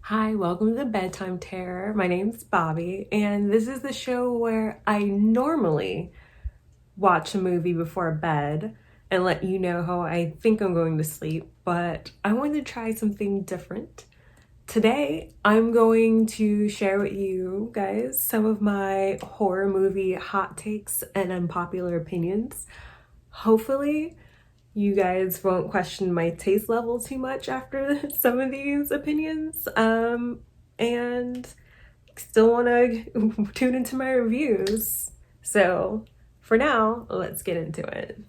Hi, welcome to Bedtime Terror. My name's Bobby, and this is the show where I normally watch a movie before bed and let you know how I think I'm going to sleep, but I wanted to try something different. Today, I'm going to share with you guys some of my horror movie hot takes and unpopular opinions. Hopefully, you guys won't question my taste level too much after some of these opinions. And still want to tune into my reviews. So for now, let's get into it.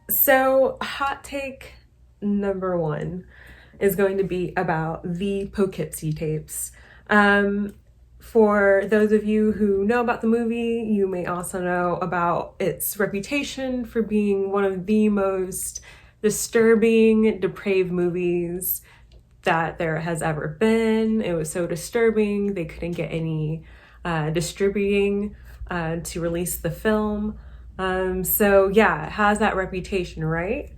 So, hot take number one is going to be about the Poughkeepsie tapes. For those of you who know about the movie, you may also know about its reputation for being one of the most disturbing, depraved movies that there has ever been. It was so disturbing, they couldn't get any distributing to release the film. So yeah, it has that reputation, right?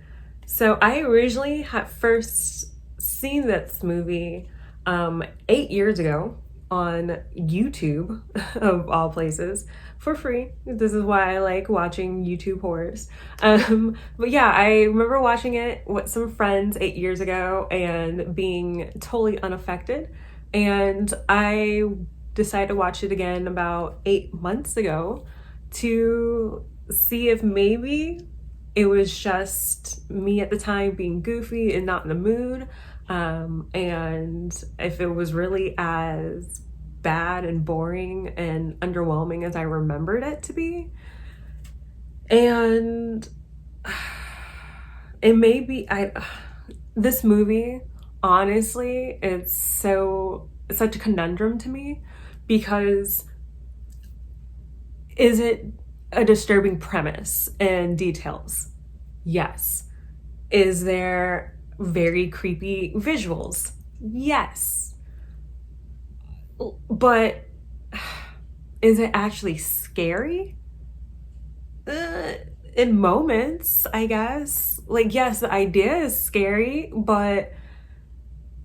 So I originally had first seen this movie 8 years ago on YouTube, of all places, for free. This is why I like watching YouTube horrors. But yeah, I remember watching it with some friends 8 years ago and being totally unaffected. And I decided to watch it again about 8 months ago to see if maybe it was just me at the time being goofy and not in the mood, and if it was really as bad and boring and underwhelming as I remembered it to be. And it may be this movie, honestly, it's such a conundrum to me, because is it a disturbing premise and details? Yes. Is there very creepy visuals? Yes. But is it actually scary? In moments, I guess. Like, yes, the idea is scary, but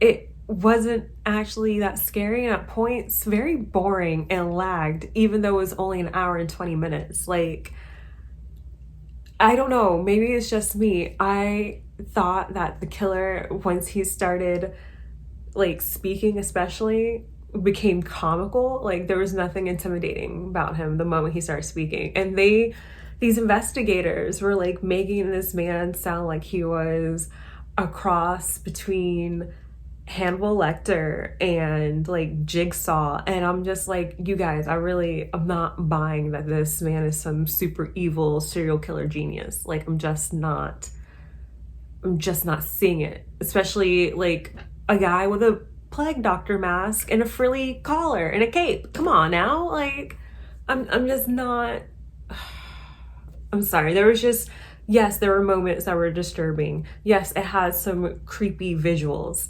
it wasn't actually that scary, and at points very boring and lagged, even though it was only an hour and 20 minutes. Like, I don't know, maybe it's just me. I thought that the killer, once he started like speaking, especially, became comical. Like, there was nothing intimidating about him the moment he started speaking. And these investigators were like making this man sound like he was a cross between Hannibal Lecter and like Jigsaw. And I'm just like, you guys, I'm not buying that this man is some super evil serial killer genius. Like, I'm just not seeing it. Especially like a guy with a plague doctor mask and a frilly collar and a cape. Come on now. Like, I'm just not. I'm sorry. There was just, yes, there were moments that were disturbing. Yes, it has some creepy visuals.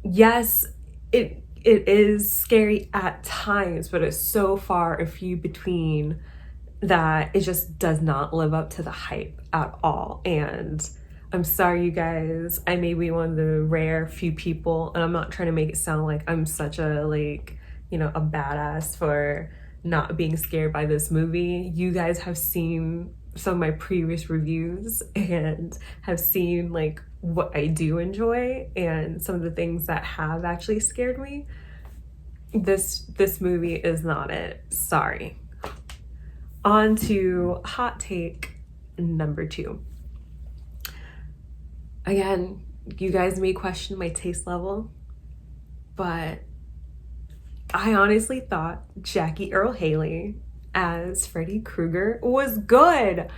Yes, it is scary at times, but it's so far and few between that it just does not live up to the hype at all. And I'm sorry, you guys, I may be one of the rare few people, and I'm not trying to make it sound like I'm such a, like, a badass for not being scared by this movie. You guys have seen some of my previous reviews and have seen like what I do enjoy and some of the things that have actually scared me. This movie is not it. Sorry. On to hot take number two. Again, you guys may question my taste level, but I honestly thought Jackie Earle Haley as Freddy Krueger was good.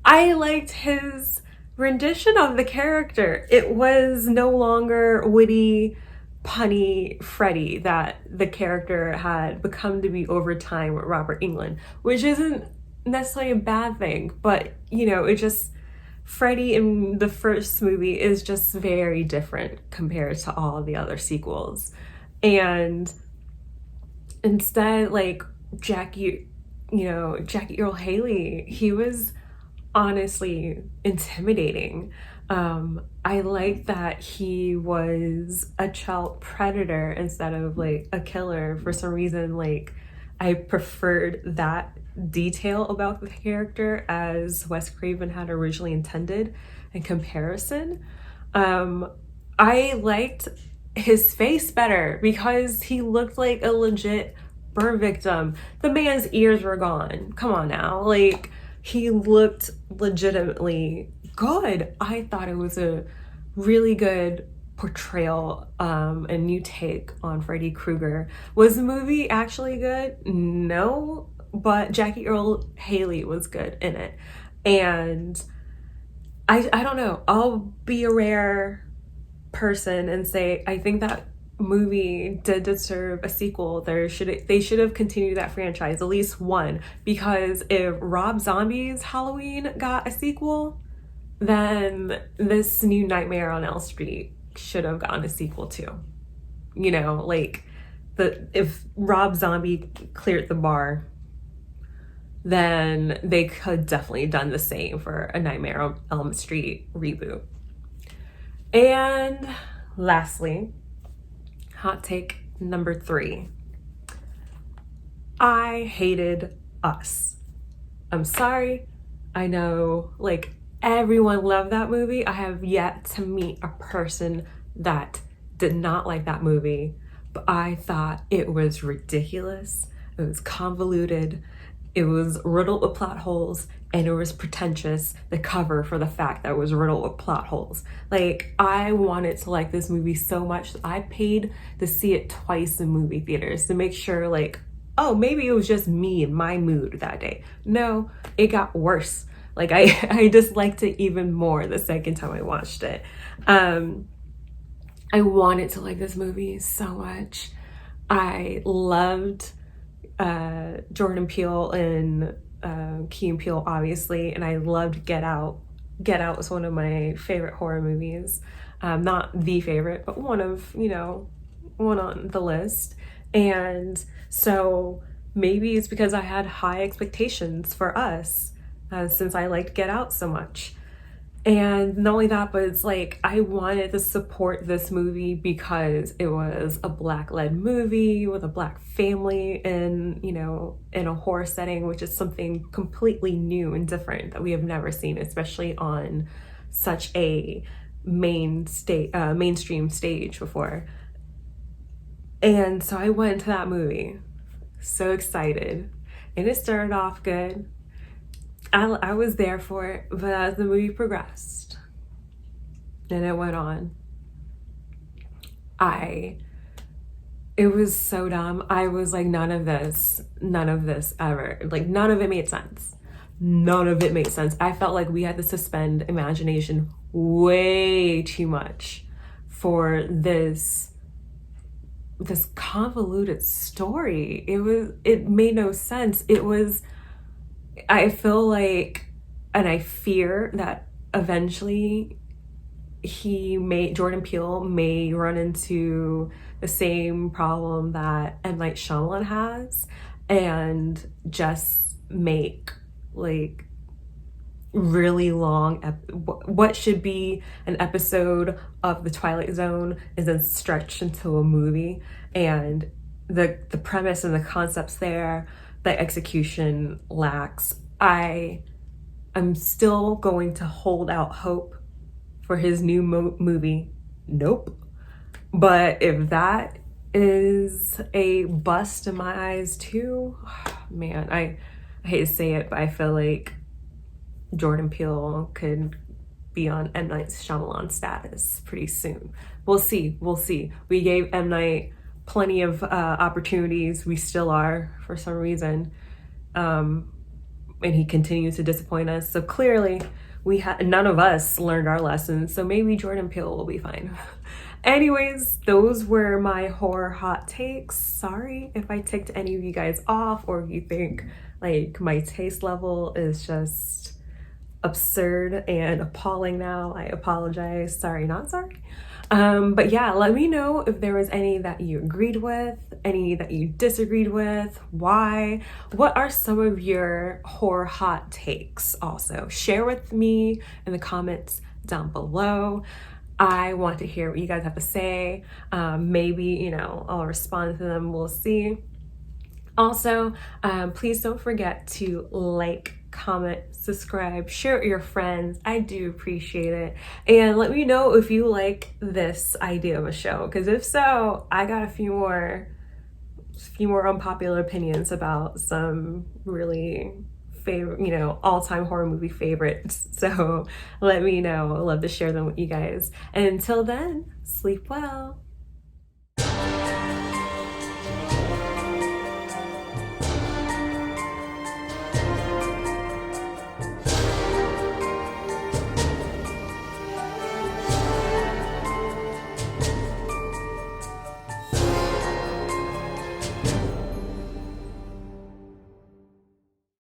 I liked his rendition of the character. It was no longer witty, punny Freddy that the character had become to be over time with Robert Englund, which isn't necessarily a bad thing, but it just, Freddy in the first movie is just very different compared to all the other sequels. And instead, like, Jackie Earle Haley, he was honestly intimidating. I like that he was a child predator instead of like a killer. For some reason, like I preferred that detail about the character as Wes Craven had originally intended in comparison. I liked his face better because he looked like a legit burn victim. The man's ears were gone. Come on now. Like, he looked legitimately good. I thought it was a really good portrayal, a new take on Freddy Krueger. Was the movie actually good? No, but Jackie Earle Haley was good in it. And I don't know, I'll be a rare person and say I think that movie did deserve a sequel. They should have continued that franchise, at least one, because if Rob Zombie's Halloween got a sequel, then this new Nightmare on Elm Street should have gotten a sequel too. You know, like if Rob Zombie cleared the bar, then they could definitely done the same for a Nightmare on Elm Street reboot. And lastly, hot take number 3. I hated Us. I'm sorry. I know, like, everyone loved that movie. I have yet to meet a person that did not like that movie, but I thought it was ridiculous. It was convoluted. It was riddled with plot holes, and it was pretentious, the cover for the fact that it was riddled with plot holes. Like, I wanted to like this movie so much that I paid to see it twice in movie theaters to make sure, like, oh, maybe it was just me and my mood that day. No, it got worse. Like, I disliked it even more the second time I watched it. I wanted to like this movie so much. I loved Jordan Peele and Key and Peele, obviously, and I loved Get Out. Get Out was one of my favorite horror movies. Not the favorite, but one on the list. And so maybe it's because I had high expectations for Us, since I liked Get Out so much. And not only that, but it's like I wanted to support this movie because it was a Black-led movie with a Black family in a horror setting, which is something completely new and different that we have never seen, especially on such a mainstream stage before. And so I went to that movie so excited, and it started off good. I was there for it, but as the movie progressed and it went on, it was so dumb. I was like, none of this ever, like, none of it made sense. None of it made sense. I felt like we had to suspend imagination way too much for this convoluted story. It made no sense. I feel like, and I fear that eventually Jordan Peele may run into the same problem that M. Night Shyamalan has, and just make like really long, what should be an episode of The Twilight Zone is then stretched into a movie, and the premise and the concepts there, the execution lacks. I'm still going to hold out hope for his new movie. Nope. But if that is a bust in my eyes too, man, I hate to say it, but I feel like Jordan Peele could be on M. Night Shyamalan status pretty soon. We'll see. We gave M. Night plenty of opportunities. We still are, for some reason. And he continues to disappoint us. So clearly none of us learned our lessons. So maybe Jordan Peele will be fine. Anyways, those were my horror hot takes. Sorry if I ticked any of you guys off, or if you think like my taste level is just absurd and appalling now. I apologize. Sorry, not sorry. But yeah, let me know if there was any that you agreed with, any that you disagreed with, why. What are some of your horror hot takes also? Share with me in the comments down below. I want to hear what you guys have to say. Maybe, you know, I'll respond to them. We'll see. Also, please don't forget to like, comment, subscribe, share it with your friends. I do appreciate it. And let me know if you like this idea of a show, because if so, I got a few more unpopular opinions about some really favorite, you know, all-time horror movie favorites. So let me know. I'd love to share them with you guys. And until then, sleep well.